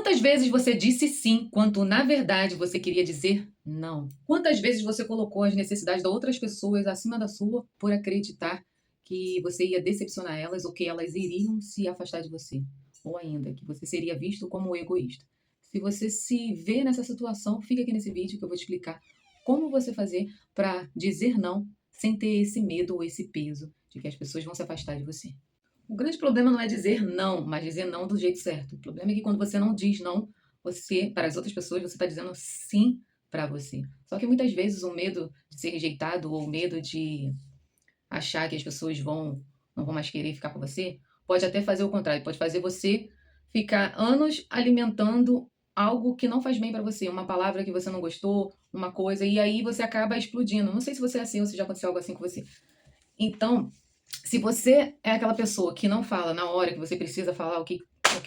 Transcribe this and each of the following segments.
Quantas vezes você disse sim, quando na verdade você queria dizer não? Quantas vezes você colocou as necessidades de outras pessoas acima da sua por acreditar que você ia decepcionar elas ou que elas iriam se afastar de você? Ou ainda, que você seria visto como egoísta? Se você se vê nessa situação, fica aqui nesse vídeo que eu vou te explicar como você fazer para dizer não sem ter esse medo ou esse peso de que as pessoas vão se afastar de você. O grande problema não é dizer não, mas dizer não do jeito certo. O problema é que quando você não diz não, você, para as outras pessoas, você está dizendo sim para você. Só que muitas vezes o medo de ser rejeitado ou o medo de achar que as pessoas não vão mais querer ficar com você, pode até fazer o contrário, pode fazer você ficar anos alimentando algo que não faz bem para você, uma palavra que você não gostou, uma coisa, e aí você acaba explodindo. Não sei se você é assim ou se já aconteceu algo assim com você. Então, se você é aquela pessoa que não fala na hora que você precisa falar o que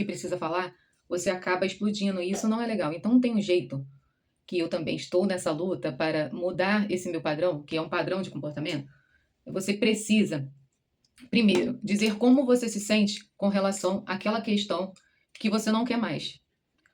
precisa falar, você acaba explodindo e isso não é legal. Então tem um jeito que eu também estou nessa luta para mudar esse meu padrão, que é um padrão de comportamento. Você precisa, primeiro, dizer como você se sente com relação àquela questão que você não quer mais.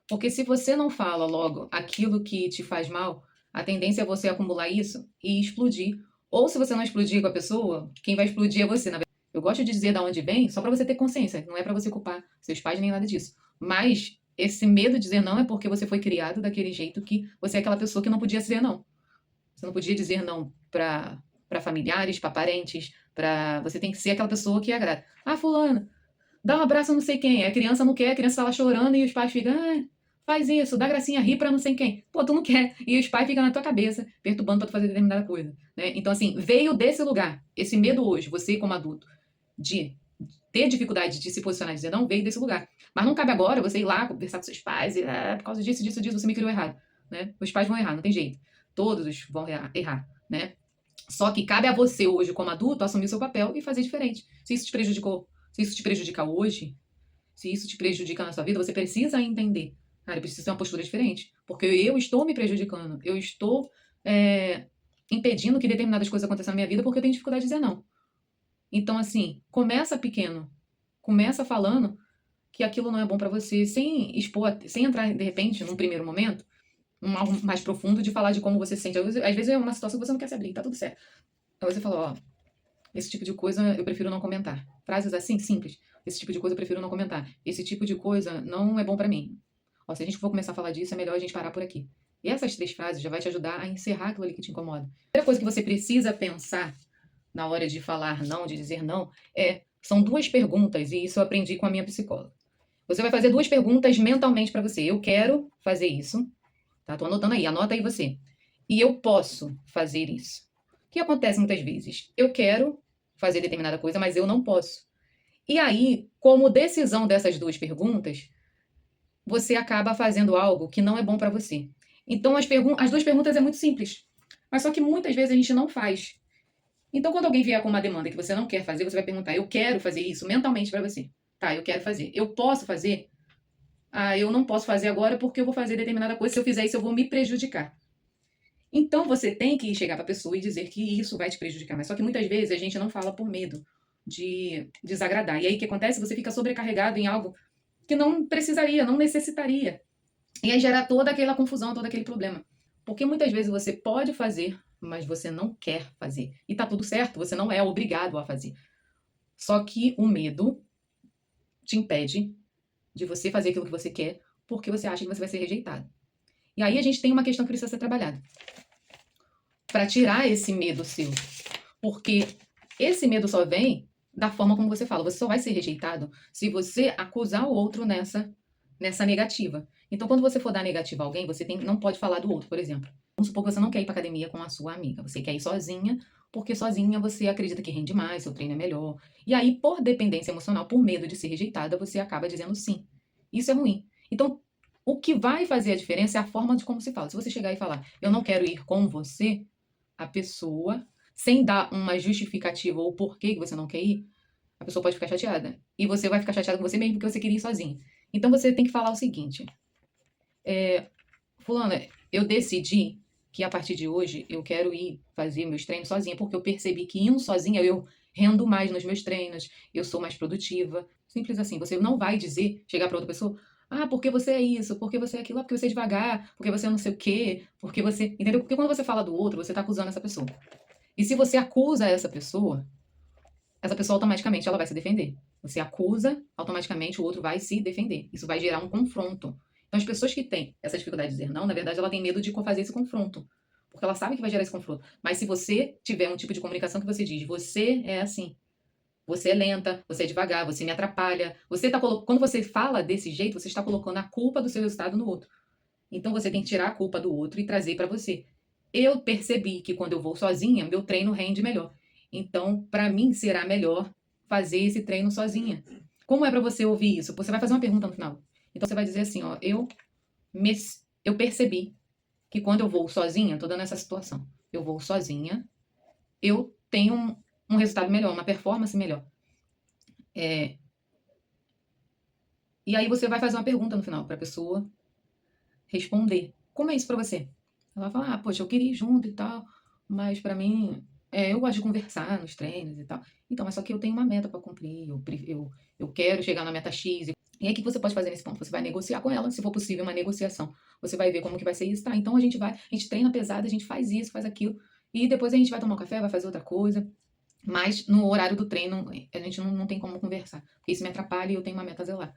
Porque se você não fala logo aquilo que te faz mal, a tendência é você acumular isso e explodir. Ou se você não explodir com a pessoa, quem vai explodir é você. Eu gosto de dizer da onde vem só para você ter consciência, não é para você culpar seus pais nem nada disso. Mas esse medo de dizer não é porque você foi criado daquele jeito que você é aquela pessoa que não podia dizer não. Você não podia dizer não para familiares, para parentes, para você tem que ser aquela pessoa que agrada. Ah, fulano, dá um abraço a não sei quem. A criança não quer, a criança tá lá chorando e os pais ficam, ah, faz isso, dá gracinha, ri pra não sei quem. Pô, tu não quer. E os pais ficam na tua cabeça, perturbando pra tu fazer determinada coisa, né? Então, assim, veio desse lugar. Esse medo hoje, você como adulto, de ter dificuldade de se posicionar e dizer não, veio desse lugar. Mas não cabe agora você ir lá conversar com seus pais e, por causa disso, disso, disso, você me criou errado, né? Os pais vão errar, não tem jeito. Todos vão errar, né? Só que cabe a você hoje, como adulto, assumir seu papel e fazer diferente. Se isso te prejudicou, se isso te prejudica hoje, se isso te prejudica na sua vida, você precisa entender. Cara, eu preciso ter uma postura diferente. Porque eu estou me prejudicando. Eu estou impedindo que determinadas coisas aconteçam na minha vida porque eu tenho dificuldade de dizer não. Então, assim, começa pequeno. Começa falando que aquilo não é bom pra você, sem expor, sem entrar, de repente, num primeiro momento, algo mais profundo de falar de como você se sente. Às vezes é uma situação que você não quer se abrir, tá tudo certo. Aí você fala, ó, esse tipo de coisa eu prefiro não comentar. Frases assim, simples. Esse tipo de coisa eu prefiro não comentar. Esse tipo de coisa não é bom pra mim. Ó, se a gente for começar a falar disso, é melhor a gente parar por aqui. E essas 3 frases já vai te ajudar a encerrar aquilo ali que te incomoda. A primeira coisa que você precisa pensar na hora de falar não, de dizer não, são 2 perguntas, e isso eu aprendi com a minha psicóloga. Você vai fazer 2 perguntas mentalmente pra você. Eu quero fazer isso, tá? Tô anotando aí, anota aí você. E eu posso fazer isso. O que acontece muitas vezes? Eu quero fazer determinada coisa, mas eu não posso. E aí, como decisão dessas 2 perguntas, você acaba fazendo algo que não é bom para você. Então, as 2 perguntas é muito simples. Mas só que muitas vezes a gente não faz. Então, quando alguém vier com uma demanda que você não quer fazer, você vai perguntar: eu quero fazer isso mentalmente para você. Tá, eu quero fazer. Eu posso fazer? Ah, eu não posso fazer agora porque eu vou fazer determinada coisa. Se eu fizer isso, eu vou me prejudicar. Então você tem que chegar para a pessoa e dizer que isso vai te prejudicar. Mas só que muitas vezes a gente não fala por medo de desagradar. E aí o que acontece? Você fica sobrecarregado em algo que não precisaria, não necessitaria. E aí gera toda aquela confusão, todo aquele problema. Porque muitas vezes você pode fazer, mas você não quer fazer. E tá tudo certo, você não é obrigado a fazer. Só que o medo te impede de você fazer aquilo que você quer porque você acha que você vai ser rejeitado. E aí a gente tem uma questão que precisa ser trabalhada para tirar esse medo seu. Porque esse medo só vem da forma como você fala. Você só vai ser rejeitado se você acusar o outro nessa negativa. Então, quando você for dar negativa a alguém, você não pode falar do outro, por exemplo. Vamos supor que você não quer ir para academia com a sua amiga. Você quer ir sozinha, porque sozinha você acredita que rende mais, seu treino é melhor. E aí, por dependência emocional, por medo de ser rejeitada, você acaba dizendo sim. Isso é ruim. Então, o que vai fazer a diferença é a forma de como se fala. Se você chegar e falar, eu não quero ir com você, a pessoa, sem dar uma justificativa ou porquê que você não quer ir, a pessoa pode ficar chateada. E você vai ficar chateada com você mesmo porque você queria ir sozinho. Então você tem que falar o seguinte: fulana, eu decidi que a partir de hoje eu quero ir fazer meus treinos sozinha, porque eu percebi que indo sozinha eu rendo mais nos meus treinos, eu sou mais produtiva. Simples assim. Você não vai chegar para outra pessoa, Ah, porque você é isso, porque você é aquilo, ah, porque você é devagar, porque você é não sei o quê, porque você. Entendeu? Porque quando você fala do outro, você está acusando essa pessoa. E se você acusa essa pessoa automaticamente ela vai se defender. Você acusa, automaticamente o outro vai se defender. Isso vai gerar um confronto. Então, as pessoas que têm essa dificuldade de dizer não, na verdade, ela tem medo de fazer esse confronto. Porque ela sabe que vai gerar esse confronto. Mas se você tiver um tipo de comunicação que você diz, você é assim, você é lenta, você é devagar, você me atrapalha. Quando você fala desse jeito, você está colocando a culpa do seu resultado no outro. Então você tem que tirar a culpa do outro e trazer para você. Eu percebi que quando eu vou sozinha, meu treino rende melhor. Então, para mim, será melhor fazer esse treino sozinha. Como é para você ouvir isso? Você vai fazer uma pergunta no final. Então você vai dizer assim, ó, me, eu percebi que quando eu vou sozinha, tô dando essa situação, eu vou sozinha, eu tenho um resultado melhor, uma performance melhor. É, e aí você vai fazer uma pergunta no final para a pessoa responder. Como é isso para você? Ela fala, ah, poxa, eu queria ir junto e tal, mas para mim, eu gosto de conversar nos treinos e tal. Então, mas só que eu tenho uma meta para cumprir, eu quero chegar na meta X. E aí, o que você pode fazer nesse ponto? Você vai negociar com ela, se for possível, uma negociação. Você vai ver como que vai ser isso, tá? Então a gente treina pesado, a gente faz isso, faz aquilo, e depois a gente vai tomar um café, vai fazer outra coisa. Mas no horário do treino, a gente não tem como conversar, porque isso me atrapalha e eu tenho uma meta a zelar.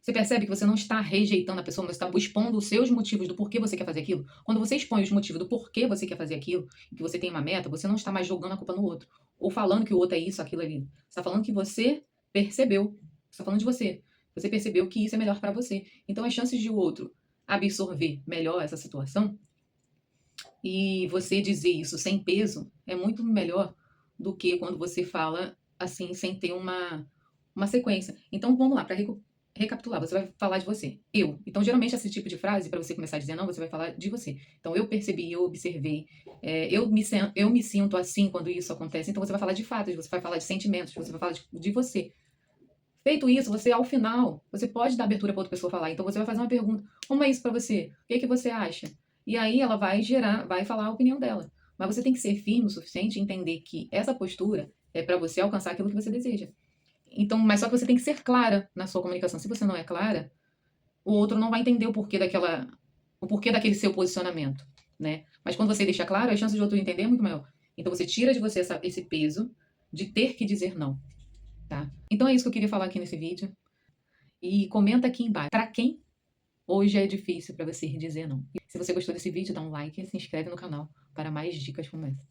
Você percebe que você não está rejeitando a pessoa, mas está expondo os seus motivos do porquê você quer fazer aquilo? Quando você expõe os motivos do porquê você quer fazer aquilo, e que você tem uma meta, você não está mais jogando a culpa no outro. Ou falando que o outro é isso, aquilo ali. Você está falando que você percebeu. Você está falando de você. Você percebeu que isso é melhor para você. Então, as chances de o outro absorver melhor essa situação e você dizer isso sem peso é muito melhor do que quando você fala assim, sem ter uma sequência. Então, vamos lá, para recapitular, você vai falar de você. Eu. Então, geralmente, esse tipo de frase, para você começar a dizer não, você vai falar de você. Então, eu percebi, eu observei, eu me sinto assim quando isso acontece. Então, você vai falar de fatos, você vai falar de sentimentos, você vai falar de você. Feito isso, você, ao final, você pode dar abertura para outra pessoa falar. Então, você vai fazer uma pergunta: como é isso para você? O que, é que você acha? E aí ela vai falar a opinião dela. Mas você tem que ser firme o suficiente e entender que essa postura é para você alcançar aquilo que você deseja. Então, mas só que você tem que ser clara na sua comunicação. Se você não é clara, o outro não vai entender o porquê daquele seu posicionamento, né? Mas quando você deixa claro, a chance de outro entender é muito maior. Então você tira de você esse peso de ter que dizer não, tá? Então é isso que eu queria falar aqui nesse vídeo. E comenta aqui embaixo. Para quem hoje é difícil para você dizer não? Se você gostou desse vídeo, dá um like e se inscreve no canal para mais dicas como essa.